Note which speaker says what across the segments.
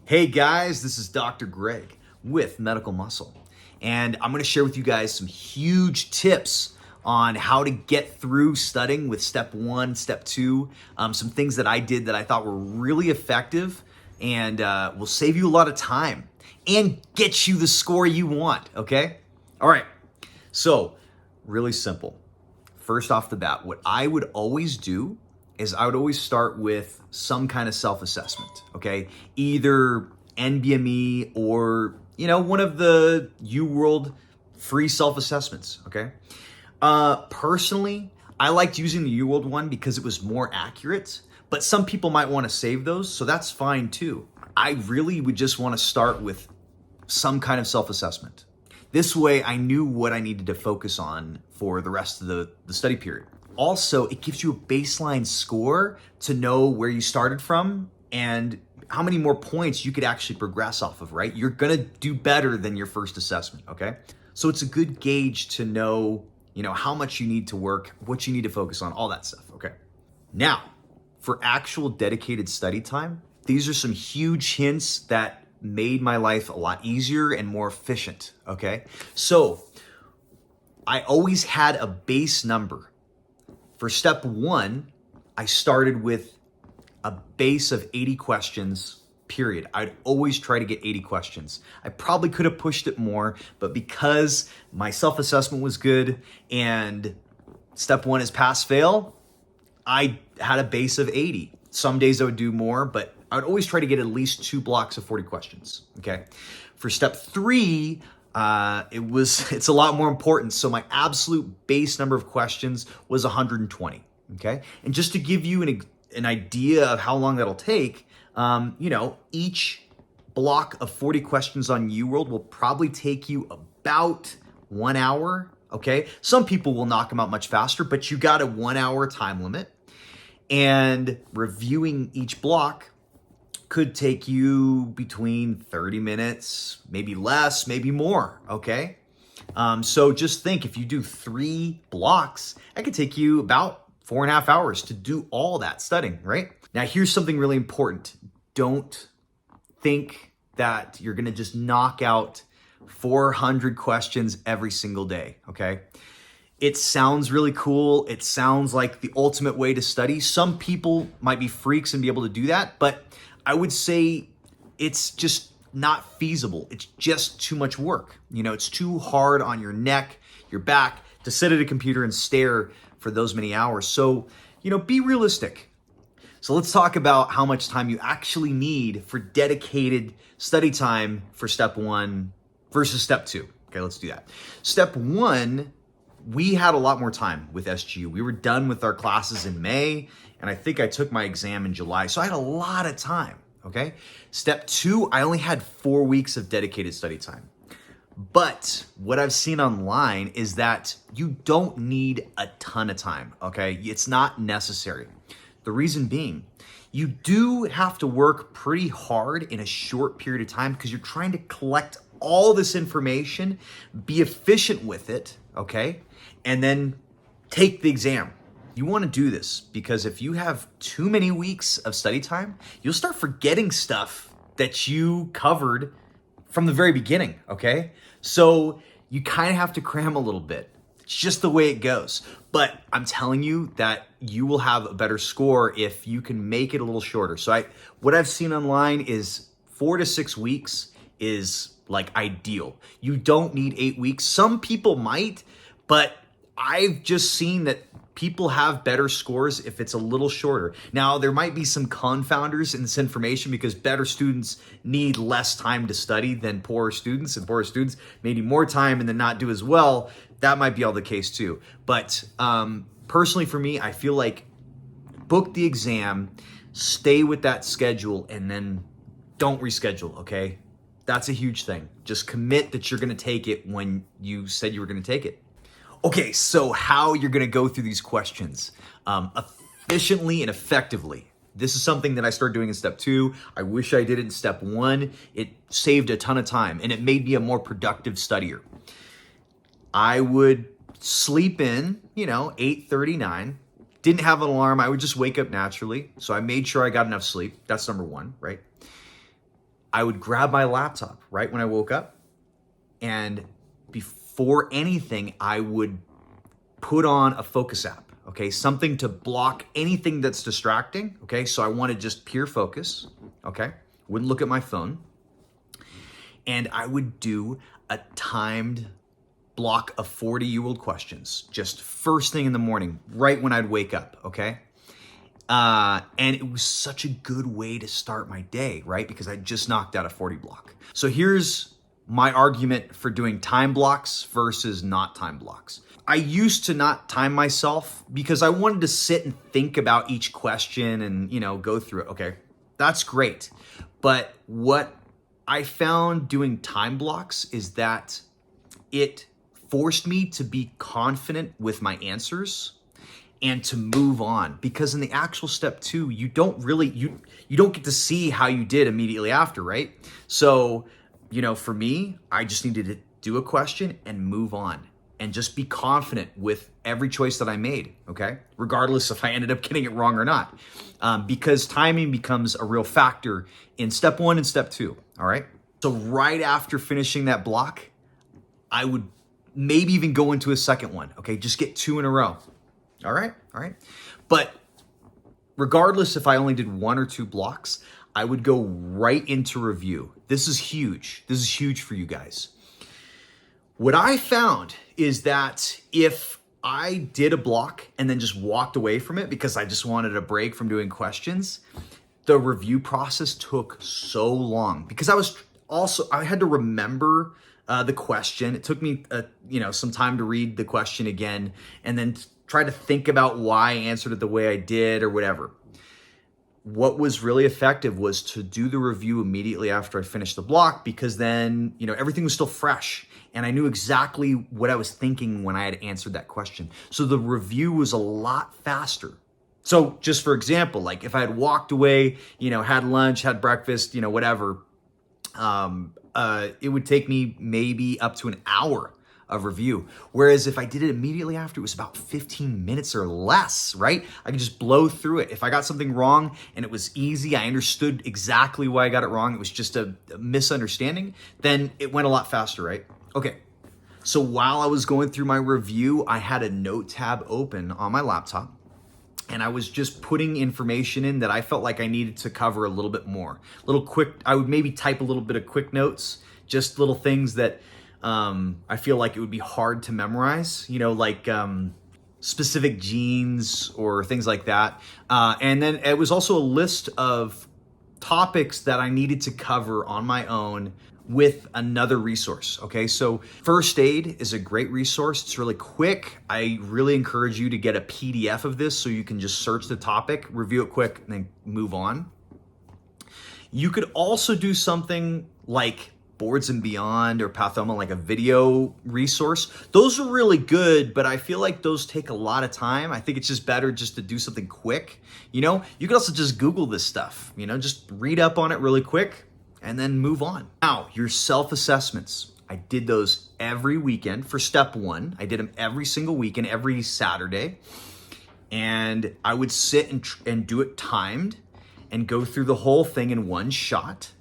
Speaker 1: Hey guys, this is Dr. Greg with Medical Muscle, and I'm going to share with you guys some huge tips on how to get through studying with step 1, step 2, some things that I did that I thought were really effective and will save you a lot of time and get you the score you want, okay? All right, so really simple. First off the bat, what I would always do is I would always start with some kind of self-assessment, okay? Either NBME or, one of the Uworld free self-assessments, okay? Personally, I liked using the Uworld one because it was more accurate, but some people might want to save those, so that's fine too. I really would just want to start with some kind of self-assessment. This way, I knew what I needed to focus on for the rest of the study period. Also, it gives you a baseline score to know where you started from and how many more points you could actually progress off of, right? You're gonna do better than your first assessment, okay? So it's a good gauge to know, how much you need to work, what you need to focus on, all that stuff, okay? Now, for actual dedicated study time, these are some huge hints that made my life a lot easier and more efficient, okay? So I always had a base number. For step 1, I started with a base of 80 questions, period. I'd always try to get 80 questions. I probably could have pushed it more, but because my self-assessment was good and step 1 is pass-fail, I had a base of 80. Some days I would do more, but I would always try to get at least 2 blocks of 40 questions, okay? For step 3, it's a lot more important. So my absolute base number of questions was 120, okay? And just to give you an idea of how long that'll take, each block of 40 questions on Uworld will probably take you about 1 hour, okay? Some people will knock them out much faster, but you got a 1 hour time limit. And reviewing each block could take you between 30 minutes, maybe less, maybe more, okay? So just think, if you do 3 blocks, that could take you about 4.5 hours to do all that studying, right? Now, here's something really important. Don't think that you're gonna just knock out 400 questions every single day, okay? It sounds really cool. It sounds like the ultimate way to study. Some people might be freaks and be able to do that, but I would say it's just not feasible. It's just too much work. It's too hard on your neck, your back, to sit at a computer and stare for those many hours. So, be realistic. So let's talk about how much time you actually need for dedicated study time for step 1 versus step 2. Okay, let's do that. Step 1, we had a lot more time with SGU. We were done with our classes in May, and I think I took my exam in July. So I had a lot of time, okay? Step 2, I only had 4 weeks of dedicated study time. But what I've seen online is that you don't need a ton of time, okay? It's not necessary. The reason being, you do have to work pretty hard in a short period of time because you're trying to collect all this information, be efficient with it, okay? And then take the exam. You want to do this because if you have too many weeks of study time, you'll start forgetting stuff that you covered from the very beginning, okay? So you kind of have to cram a little bit. It's just the way it goes. But I'm telling you that you will have a better score if you can make it a little shorter. So what I've seen online is 4 to 6 weeks is like ideal. You don't need 8 weeks. Some people might, but I've just seen that people have better scores if it's a little shorter. Now, there might be some confounders in this information because better students need less time to study than poorer students, and poorer students may need more time and then not do as well. That might be all the case too. But personally for me, I feel like book the exam, stay with that schedule, and then don't reschedule, okay? That's a huge thing. Just commit that you're gonna take it when you said you were gonna take it. Okay, so how you're gonna go through these questions efficiently and effectively. This is something that I started doing in step 2. I wish I did it in step 1. It saved a ton of time and it made me a more productive studier. I would sleep in, 8:39. Didn't have an alarm. I would just wake up naturally. So I made sure I got enough sleep. That's number 1, right? I would grab my laptop right when I woke up, and before anything, I would put on a focus app, okay? Something to block anything that's distracting, okay? So I wanted just pure focus, okay? Wouldn't look at my phone. And I would do a timed block of 40 Uworld questions, just first thing in the morning, right when I'd wake up, okay? And it was such a good way to start my day, right? Because I just knocked out a 40 block. So here's my argument for doing time blocks versus not time blocks. I used to not time myself because I wanted to sit and think about each question and, go through it. Okay, that's great. But what I found doing time blocks is that it forced me to be confident with my answers and to move on, because in the actual step 2, you don't get to see how you did immediately after, right? So, for me, I just needed to do a question and move on and just be confident with every choice that I made, okay? Regardless if I ended up getting it wrong or not, because timing becomes a real factor in step 1 and step 2, all right? So right after finishing that block, I would maybe even go into a second one, okay? Just get 2 in a row, all right? But regardless if I only did 1 or 2 blocks, I would go right into review. This is huge. This is huge for you guys. What I found is that if I did a block and then just walked away from it because I just wanted a break from doing questions, the review process took so long because I had to remember the question. It took me some time to read the question again and then try to think about why I answered it the way I did or whatever. What was really effective was to do the review immediately after I finished the block, because then, everything was still fresh and I knew exactly what I was thinking when I had answered that question. So the review was a lot faster. So just for example, like if I had walked away, had lunch, had breakfast, whatever, it would take me maybe up to an hour of review. Whereas if I did it immediately after, it was about 15 minutes or less, right? I could just blow through it. If I got something wrong and it was easy, I understood exactly why I got it wrong, it was just a misunderstanding, then it went a lot faster, right? Okay, so while I was going through my review, I had a note tab open on my laptop and I was just putting information in that I felt like I needed to cover a little bit more. I would maybe type a little bit of quick notes, just little things that I feel like it would be hard to memorize, like specific genes or things like that. And then it was also a list of topics that I needed to cover on my own with another resource, okay? So First Aid is a great resource. It's really quick. I really encourage you to get a PDF of this so you can just search the topic, review it quick, and then move on. You could also do something like Boards and Beyond or Pathoma, like a video resource. Those are really good, but I feel like those take a lot of time. I think it's just better just to do something quick. You could also just Google this stuff, just read up on it really quick and then move on. Now, your self-assessments. I did those every weekend for step 1. I did them every single weekend, every Saturday. And I would sit and do it timed and go through the whole thing in one shot.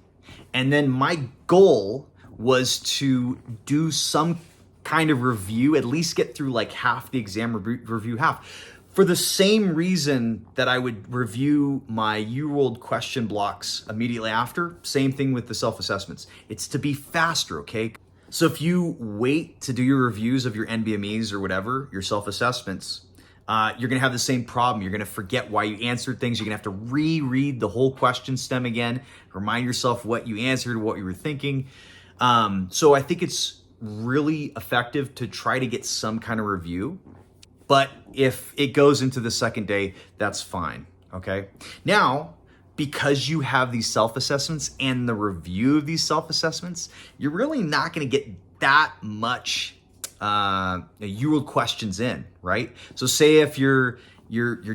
Speaker 1: And then my goal was to do some kind of review, at least get through like half the exam, review half. For the same reason that I would review my Uworld question blocks immediately after, same thing with the self-assessments. It's to be faster, okay? So if you wait to do your reviews of your NBMEs or whatever, your self-assessments, you're gonna have the same problem. You're gonna forget why you answered things. You're gonna have to reread the whole question stem again, remind yourself what you answered, what you were thinking. So I think it's really effective to try to get some kind of review. But if it goes into the second day, that's fine, okay? Now, because you have these self-assessments and the review of these self-assessments, you're really not gonna get that much Uworld questions in, right? So say if you're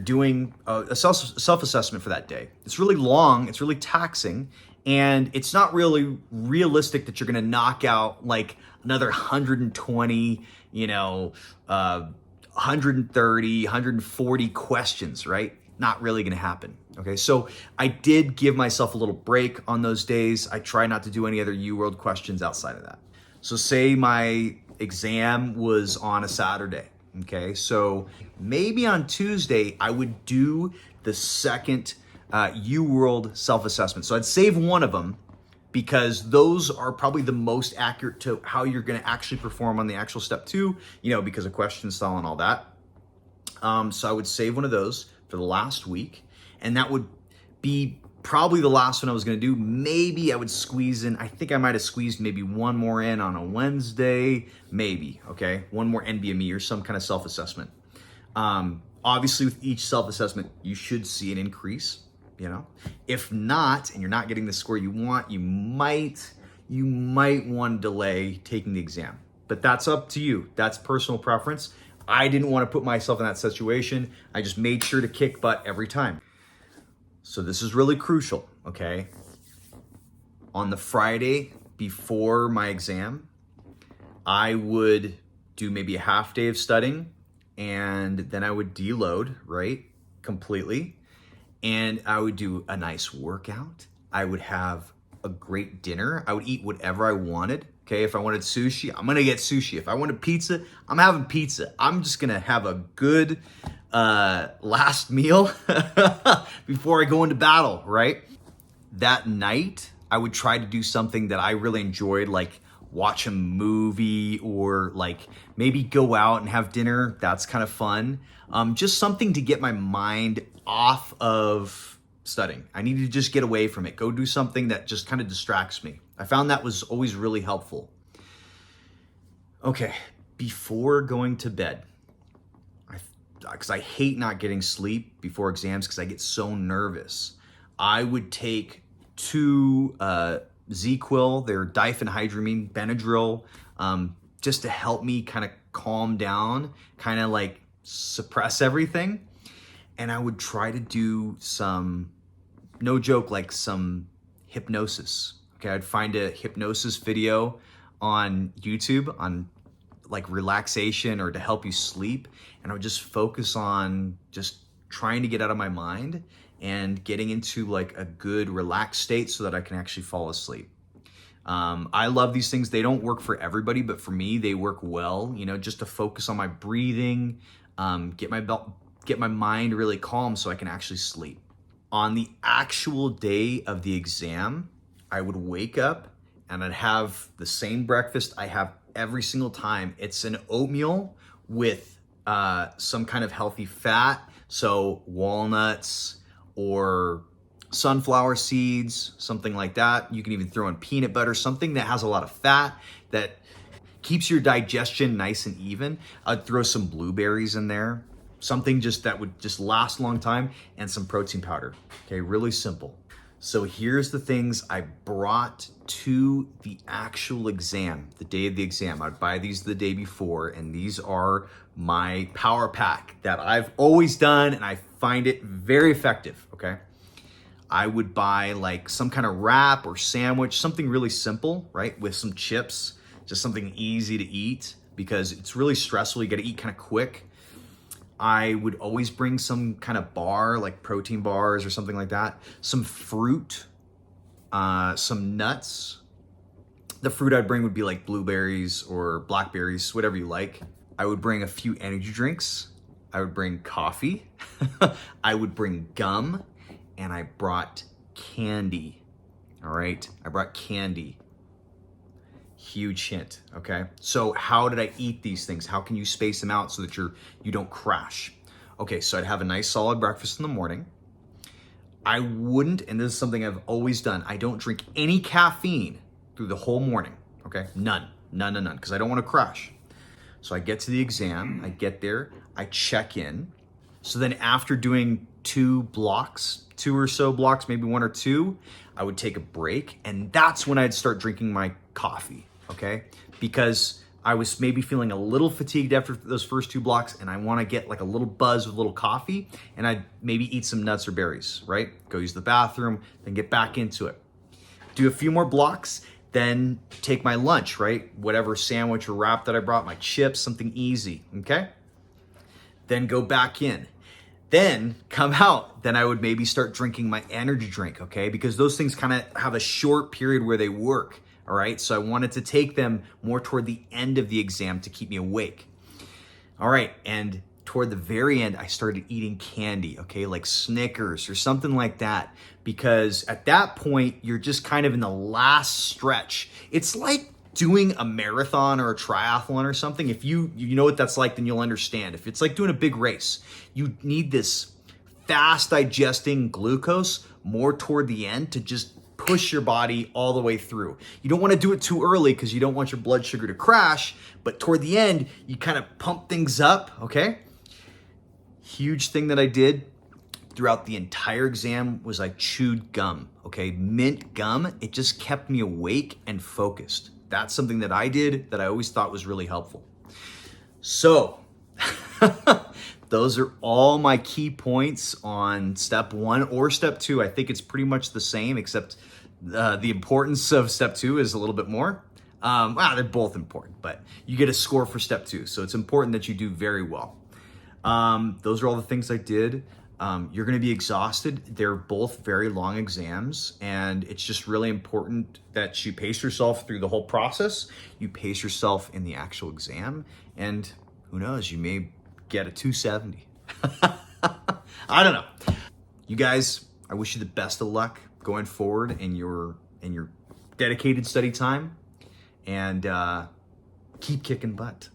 Speaker 1: doing a self-assessment for that day, it's really long, it's really taxing, and it's not really realistic that you're gonna knock out like another 120, 130, 140 questions, right? Not really gonna happen. Okay, so I did give myself a little break on those days. I try not to do any other Uworld questions outside of that. So say my exam was on a Saturday. Okay, so maybe on Tuesday I would do the second Uworld self-assessment. So I'd save one of them because those are probably the most accurate to how you're going to actually perform on the actual step 2, because of question style and all that. So I would save one of those for the last week, and that would be probably the last one I was going to do. Maybe I would squeeze in, I think I might have squeezed maybe one more in on a Wednesday, maybe, okay? One more NBME or some kind of self-assessment. Obviously, with each self-assessment, you should see an increase, If not, and you're not getting the score you want, you might want to delay taking the exam. But that's up to you. That's personal preference. I didn't want to put myself in that situation. I just made sure to kick butt every time. So this is really crucial, okay? On the Friday before my exam, I would do maybe a half day of studying, and then I would deload, right? Completely. And I would do a nice workout. I would have a great dinner. I would eat whatever I wanted. Okay, if I wanted sushi, I'm gonna get sushi. If I wanted pizza, I'm having pizza. I'm just gonna have a good last meal before I go into battle, right? That night, I would try to do something that I really enjoyed, like watch a movie or like maybe go out and have dinner. That's kind of fun. Just something to get my mind off of studying. I needed to just get away from it. Go do something that just kind of distracts me. I found that was always really helpful. Okay, before going to bed, because I hate not getting sleep before exams because I get so nervous, I would take 2 ZQuil, they're diphenhydramine, Benadryl, just to help me kind of calm down, kind of like suppress everything. And I would try to do some, no joke, like some hypnosis. Okay, I'd find a hypnosis video on YouTube on like relaxation or to help you sleep. And I would just focus on just trying to get out of my mind and getting into like a good relaxed state so that I can actually fall asleep. I love these things. They don't work for everybody, but for me, they work well, just to focus on my breathing, get my mind really calm so I can actually sleep. On the actual day of the exam, I would wake up and I'd have the same breakfast I have every single time. It's an oatmeal with some kind of healthy fat, so walnuts or sunflower seeds, something like that. You can even throw in peanut butter, something that has a lot of fat that keeps your digestion nice and even. I'd throw some blueberries in there, something just that would just last a long time, and some protein powder. Okay, really simple. So here's the things I brought to the actual exam, the day of the exam. I'd buy these the day before, and these are my power pack that I've always done, and I find it very effective, okay? I would buy like some kind of wrap or sandwich, something really simple, right? With some chips, just something easy to eat because it's really stressful. You gotta eat kind of quick. I would always bring some kind of bar, like protein bars or something like that. Some fruit, some nuts. The fruit I'd bring would be like blueberries or blackberries, whatever you like. I would bring a few energy drinks. I would bring coffee. I would bring gum, and I brought candy. All right, I brought candy. Huge hint, okay? So how did I eat these things? How can you space them out so that you don't crash? Okay, so I'd have a nice solid breakfast in the morning. I wouldn't, and this is something I've always done, I don't drink any caffeine through the whole morning, okay? None, because I don't want to crash. So I get to the exam, I get there, I check in. So then after doing 2 or so blocks, maybe 1 or 2, I would take a break, and that's when I'd start drinking my coffee, okay? Because I was maybe feeling a little fatigued after those first 2 blocks, and I want to get like a little buzz with a little coffee, and I'd maybe eat some nuts or berries, right? Go use the bathroom, then get back into it. Do a few more blocks, then take my lunch, right? Whatever sandwich or wrap that I brought, my chips, something easy, okay? Then go back in. Then come out, then I would maybe start drinking my energy drink, okay? Because those things kind of have a short period where they work, all right? So I wanted to take them more toward the end of the exam to keep me awake. All right, and toward the very end, I started eating candy, okay? Like Snickers or something like that. Because at that point, you're just kind of in the last stretch. It's like doing a marathon or a triathlon or something. If you know what that's like, then you'll understand. If it's like doing a big race, you need this fast digesting glucose more toward the end to just push your body all the way through. You don't want to do it too early because you don't want your blood sugar to crash, but toward the end, you kind of pump things up, okay? Huge thing that I did throughout the entire exam was I chewed gum, okay? Mint gum, it just kept me awake and focused. That's something that I did that I always thought was really helpful. So, those are all my key points on step 1 or step 2. I think it's pretty much the same, except the importance of step 2 is a little bit more. They're both important, but you get a score for step 2. So it's important that you do very well. Those are all the things I did. You're going to be exhausted. They're both very long exams, and it's just really important that you pace yourself through the whole process. You pace yourself in the actual exam, and who knows, you may get a 270. I don't know. You guys, I wish you the best of luck going forward in your dedicated study time, and keep kicking butt.